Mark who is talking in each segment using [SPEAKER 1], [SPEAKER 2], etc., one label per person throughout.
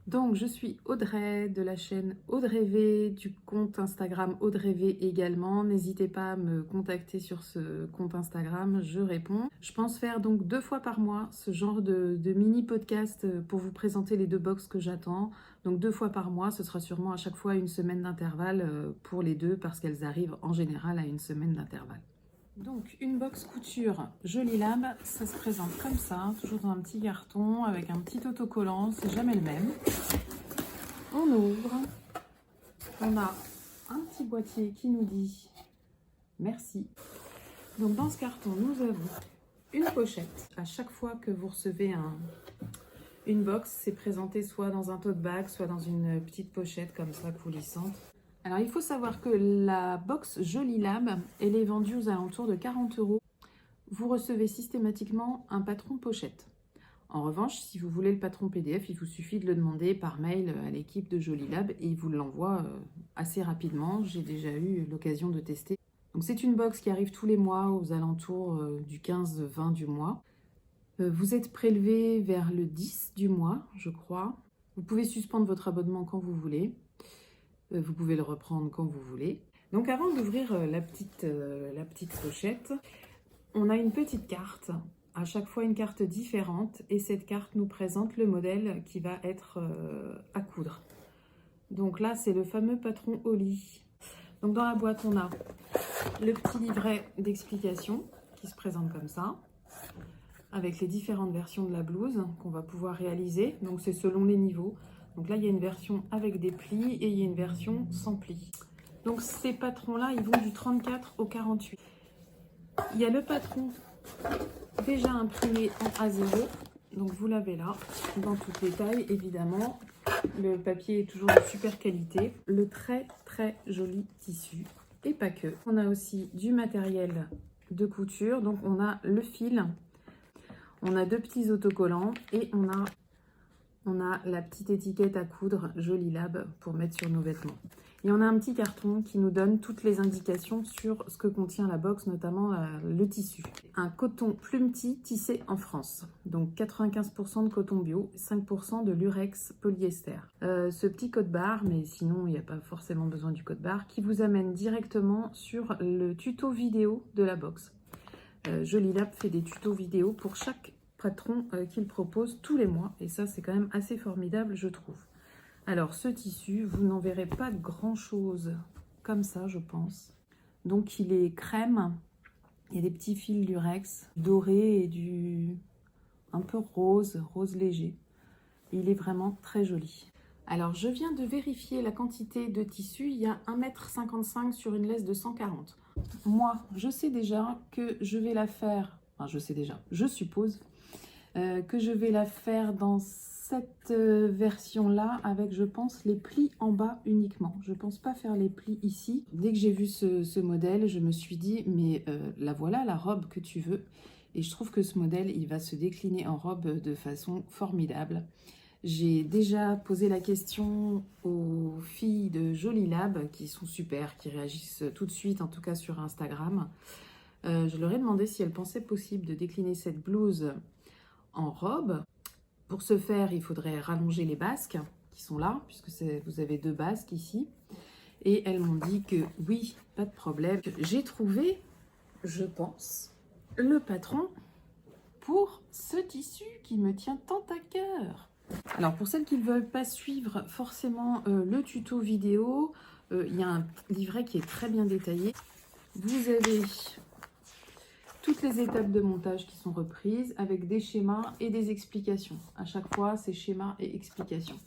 [SPEAKER 1] Donc, je suis Audrey de la chaîne Audrey V, du compte Instagram Audrey V également. N'hésitez pas à me contacter sur ce compte Instagram, je réponds. Je pense faire donc 2 fois par mois ce genre de mini podcast pour vous présenter les 2 box que j'attends. Donc 2 fois par mois, ce sera sûrement à chaque fois une semaine d'intervalle pour les 2 parce qu'elles arrivent en général à une semaine d'intervalle. Donc une box couture Jolie Lab, ça se présente comme ça, toujours dans un petit carton avec un petit autocollant, c'est jamais le même. On ouvre, on a un petit boîtier qui nous dit merci. Donc dans ce carton, nous avons une pochette. À chaque fois que vous recevez une box, c'est présenté soit dans un tote bag, soit dans une petite pochette comme ça, coulissante. Alors, il faut savoir que la box Jolie Lab, elle est vendue aux alentours de 40 €. Vous recevez systématiquement un patron pochette. En revanche, si vous voulez le patron PDF, il vous suffit de le demander par mail à l'équipe de Jolie Lab et ils vous l'envoient assez rapidement. J'ai déjà eu l'occasion de tester. Donc, c'est une box qui arrive tous les mois aux alentours du 15-20 du mois. Vous êtes prélevé vers le 10 du mois, je crois. Vous pouvez suspendre votre abonnement quand vous voulez. Vous pouvez le reprendre quand vous voulez. Donc avant d'ouvrir la petite pochette, on a une petite carte, à chaque fois une carte différente, et cette carte nous présente le modèle qui va être à coudre. Donc là, c'est le fameux patron Oli. Donc dans la boîte, on a le petit livret d'explication qui se présente comme ça, avec les différentes versions de la blouse qu'on va pouvoir réaliser. Donc c'est selon les niveaux. Donc là, il y a une version avec des plis et il y a une version sans plis. Donc ces patrons-là, ils vont du 34 au 48. Il y a le patron déjà imprimé en A0. Donc vous l'avez là, dans toutes les tailles, évidemment. Le papier est toujours de super qualité. Le très très joli tissu. Et pas que. On a aussi du matériel de couture. Donc on a le fil. On a 2 petits autocollants et on a la petite étiquette à coudre Jolie Lab pour mettre sur nos vêtements. Et on a un petit carton qui nous donne toutes les indications sur ce que contient la box, notamment le tissu. Un coton plumetis tissé en France. Donc 95% de coton bio, 5% de lurex polyester. Ce petit code barre, mais sinon il n'y a pas forcément besoin du code barre, qui vous amène directement sur le tuto vidéo de la box. Jolie Lab fait des tutos vidéo pour chaque patron qu'il propose tous les mois et ça c'est quand même assez formidable, je trouve. Alors ce tissu, vous n'en verrez pas grand chose comme ça, je pense. Donc il est crème, il y a des petits fils lurex doré et du un peu rose léger. Il est vraiment très joli. Alors je viens de vérifier la quantité de tissu, il y a 1,55 m sur une laisse de 140. Moi, je sais déjà que je vais la faire, enfin je sais déjà, je suppose que je vais la faire dans cette version-là avec, je pense, les plis en bas uniquement. Je ne pense pas faire les plis ici. Dès que j'ai vu ce modèle, je me suis dit, mais la voilà, la robe que tu veux. Et je trouve que ce modèle, il va se décliner en robe de façon formidable. J'ai déjà posé la question aux filles de Jolie Lab, qui sont super, qui réagissent tout de suite, en tout cas sur Instagram. Je leur ai demandé si elles pensaient possible de décliner cette blouse en robe. Pour ce faire, il faudrait rallonger les basques qui sont là, puisque vous avez 2 basques ici. Et elles m'ont dit que oui, pas de problème. J'ai trouvé, je pense, le patron pour ce tissu qui me tient tant à cœur. Alors pour celles qui ne veulent pas suivre forcément le tuto vidéo, il y a un livret qui est très bien détaillé. Vous avez toutes les étapes de montage qui sont reprises avec des schémas et des explications. À chaque fois, c'est schémas et explications.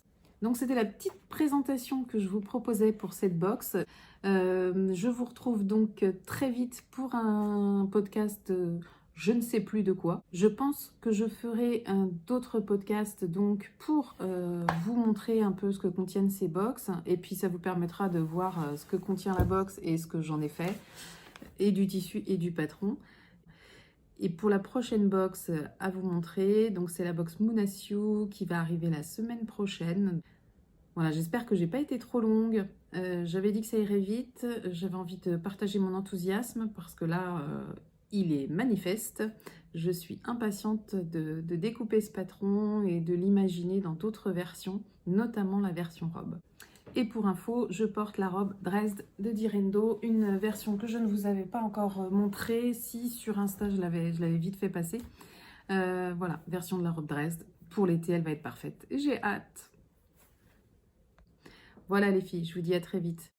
[SPEAKER 1] Donc c'était la petite présentation que je vous proposais pour cette box. Je vous retrouve donc très vite pour un podcast je ne sais plus de quoi. Je pense que je ferai d'autres podcasts donc pour vous montrer un peu ce que contiennent ces box. Et puis ça vous permettra de voir ce que contient la box et ce que j'en ai fait. Et du tissu et du patron. Et pour la prochaine box à vous montrer, donc c'est la box Moonasio qui va arriver la semaine prochaine. Voilà, j'espère que j'ai pas été trop longue. J'avais dit que ça irait vite. J'avais envie de partager mon enthousiasme parce que là, il est manifeste. Je suis impatiente de découper ce patron et de l'imaginer dans d'autres versions, notamment la version robe. Et pour info, je porte la robe Dresde de Direndo, une version que je ne vous avais pas encore montrée. Si sur Insta, je l'avais vite fait passer. Voilà, version de la robe Dresde. Pour l'été, elle va être parfaite. J'ai hâte. Voilà les filles, je vous dis à très vite.